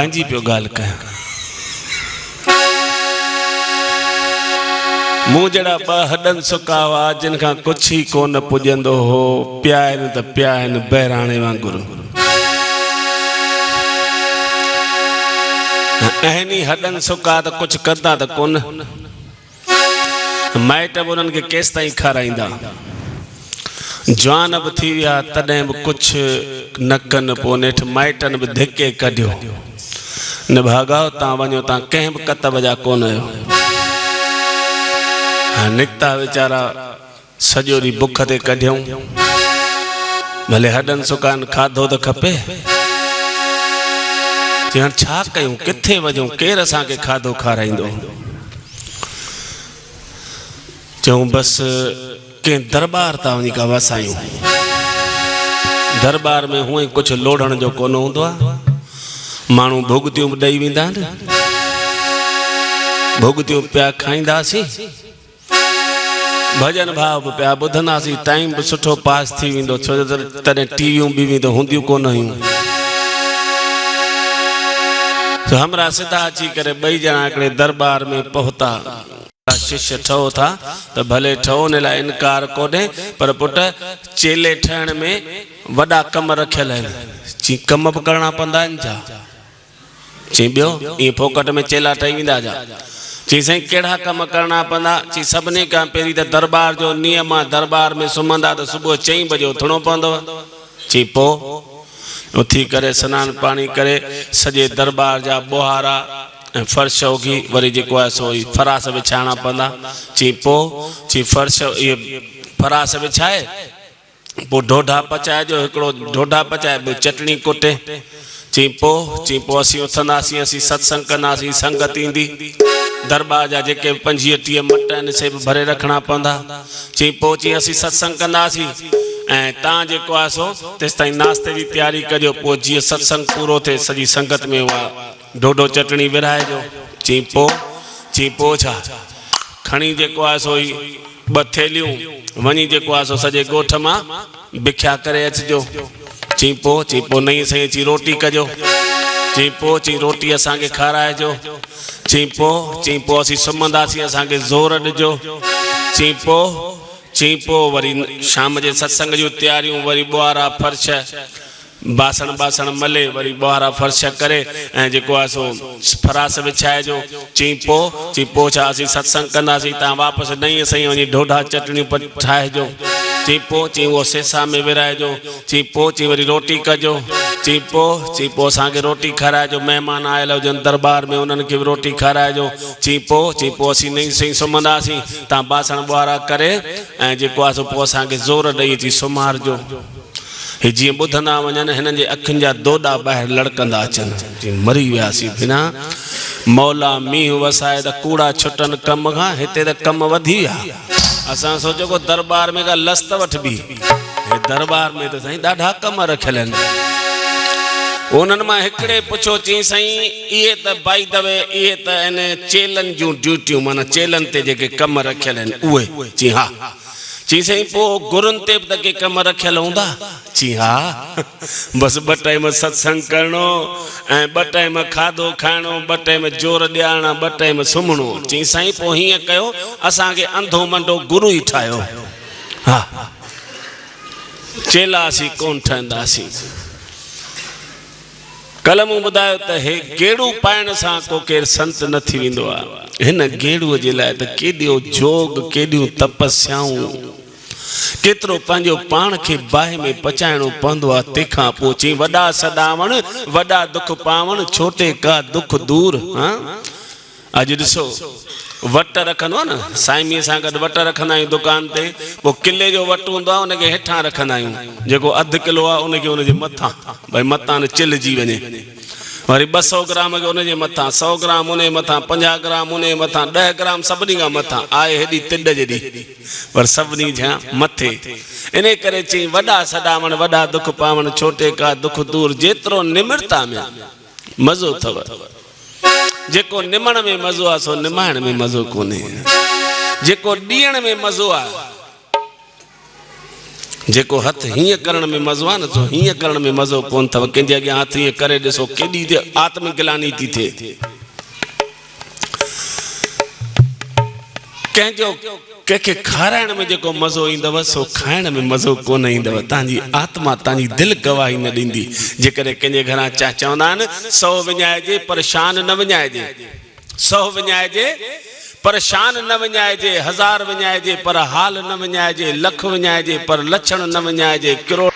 पंहिंजी पियो ॻाल्हि कयां। मूं जहिड़ा ॿ हॾनि सुका हुआ जिन खां कुझु ई कोन पुॼंदो हो, पिया आहिनि त पिया आहिनि बहिराणे वांगुरु। अहिनी हॾनि सुका त कुझु कंदा त कोन। माइट बि उन्हनि खे केसि ताईं खाराईंदा। जवान बि थी विया तॾहिं बि कुझु न कनि। पोइ नेठि माइटनि बि धिके कढियो, न भागाओ तव्हां वञो, तव्हां कंहिं बि कतब जा कोन आहियो। निकिता वीचारा सॼो ॾींहुं बुख ते कढियऊं। भले हॾनि सुकानि, खाधो त खपे। हाणे छा कयूं, किथे वञूं, केरु असांखे खाधो खाराईंदो। चऊं बसि कंहिं दरबार तां वञी का वसायूं। दरबार में हूअं ई कुझु लोढ़ण जो कोन हूंदो आहे। माण्हू भुगतियूं बि ॾेई वेंदा आहिनि, भुगतियूं पिया खाईंदासीं, भॼन भाव बि पिया ॿुधंदासीं, टाइम बि सुठो पास थी वेंदो। छो जो तॾहिं टीवियूं ॿीवियूं त हूंदियूं कोन हुयूं। तो हमरा सिधा अची करे ॿई ॼणा हिकिड़े दरबार में पहुता। शिष्य ठहो था त भले ठहो, उन लाइ इनकार कोन्हे, पर पुट चेले ठहण में वॾा कम रखियल आहिनि। चई कम बि करणा पवंदा आहिनि छा? चई ॿियो ईअं फोकट में चेला ठही वेंदा छा? चई साईं कहिड़ा कम करणा पवंदा? चई सभिनी खां पहिरीं त दरबार जो नियम आहे, दरबार में सुम्हंदा त सुबुह 4 बजे उथणो पवंदव। चई पोइ उथी करे सनानु पाणी करे सॼे दरबार जा ॿोहारा ऐं फर्श उघी वरी जेको आहे सो फरास विछाइणा पवंदा। चई पोइ चई फर्श इहे फरास विछाए पोइ ढोढा पचाइजो, हिकिड़ो ढोढा पचाए ॿियो चटणी कुटे। चई पोइ असीं उथंदासीं, असीं सत्संग कंदासीं, संगत ईंदी। दरबार जा जेके 25-30 मट आहिनि से बि भरे रखणा पवंदा। चई पोइ चई असीं सत्संग कंदासीं ऐं तव्हां जेको आहे सो तेसि ताईं नाश्ते जी तयारी कजो। पोइ जीअं सत्संग पूरो थिए सॼी संगत में उहा ढोढो चटणी विराइजो। चई पोइ छा खणी जेको आहे सो 2 थेलियूं वञी जेको आहे सो सॼे ॻोठ मां बिख्या करे अचिजो। चई पोइ नई साईं अची रोटी कजो। चई पोइ रोटी असांखे खाराइजो। चई पोइ असीं सुम्हंदासीं, असांखे ज़ोर ॾिजो। चई पोइ वरी शाम जे सत्संग जूं तयारियूं, वरी ॿुहारा फर्श बासण मले वरी ॿुहारा फर्श करे ऐं जेको आहे सो फरास विछाइजो। चई पोइ छा असीं सत्संग कंदासीं, तव्हां वापसि नई साईं वञी ढोढा चटणियूं ठाहिजो। चई पोइ उहो सेसा में विराइजो। चई पोइ वरी रोटी कजो। चई पोइ असांखे रोटी खाराइजो, महिमान आयल हुजनि दरबार में उन्हनि खे बि रोटी खाराइजो। चई पोइ असीं नई साईं सुम्हंदासीं, तव्हां बासण ॿुहारा करे ऐं जेको आहे सो पोइ असांखे ज़ोर ॾेई अची सुम्हारजो। हे जीअं ॿुधंदा वञनि हिननि जे अखियुनि जा दोॾा ॿाहिरि लड़कंदा अचनि। जीअं मरी वियासीं बिना मौला मींहुं वसाए त कूड़ा छुटनि कम खां, हिते त कम वधी विया। असां सोचो को दरबार में का लस्त वठबी, हे दरबार में त साईं ॾाढा कम रखियल आहिनि। उन्हनि मां हिकिड़े पुछो, चई साईं इहे त भाई दवे इहे त आहिनि चेलनि जूं ड्यूटियूं, माना चेलनि ते जेके कम रखियल आहिनि उहे? चई हा। चई साईं पोइ गुरुनि ते बि त के कम रखियल हूंदा? चई हा, बसि 2 टाइम सत्संग करणो ऐं 2 टाइम खाधो खाइणो, 2 टाइम जोर ॾियारणा, 2 टाइम सुम्हणो। चई साईं पोइ हीअं कयो, असांखे अंधो मंडो गुरू ई ठाहियो। हा, चेला असीं कोन ठहंदासीं। कल मूं ॿुधायो त हे गेड़ू पाइण सां को केरु संत न थी वेंदो आहे। हिन गेड़ूअ जे लाइ त केॾियो जोग, केॾियूं तपस्याऊं, केतिरो पंहिंजो पाण खे बाहि में पचाइणो पवंदो आहे। तंहिंखां पोइ चई वॾा सॾावण, वॾा दुख पावण, छोटे का दुख दूर। अॼु ॾिसो वट रखंदो आहे न, साईमीअ सां गॾु वट रखंदा आहियूं दुकान ते। पोइ किले जो वटु हूंदो आहे, उनखे हेठां रखंदा आहियूं। जेको 1/2 किलो आहे उनखे उनजे मथां, भई मथां न चिलजी वञे। वरी 200 ग्राम खे उनजे मथां, 100 ग्राम उनजे मथां, 50 ग्राम उनजे मथां, 10 ग्राम सभिनी खां मथां आहे हेॾी तिॾ जेॾी, पर सभिनी जा मथे। इन करे चई वॾा सॾावण, वॾा दुख पावण, छोटे का दुख दूर। जेतिरो निमिरता में मज़ो अथव, जेको निमण में मज़ो आहे सो निमाइण में मज़ो कोन्हे। जेको ॾियण में मज़ो आहे जेको हथ हीअं करण में मज़ो आहे न, सो हीअं करण में मज़ो कोन अथव। कंहिंजे अॻियां हथ हीअं करे ॾिसो, केॾी आत्मगिलानी थी थिए। कंहिंजो कंहिंखे खाराइण में जेको मज़ो ईंदव, सो खाइण में मज़ो कोन ईंदव। तव्हांजी आत्मा, तव्हांजी दिलि गवाही न ॾींदी। जेकॾहिं कंहिंजे घरां चवंदा आहिनि 100 विञाइजे पर शान न विञाइजे, 100 विञाइजे पर शान न विञाइजे, 1000 विञाइजे पर हाल न विञाइजे, 1,00,000 विञाइजे पर लक्षण न विञाइजे, करोड़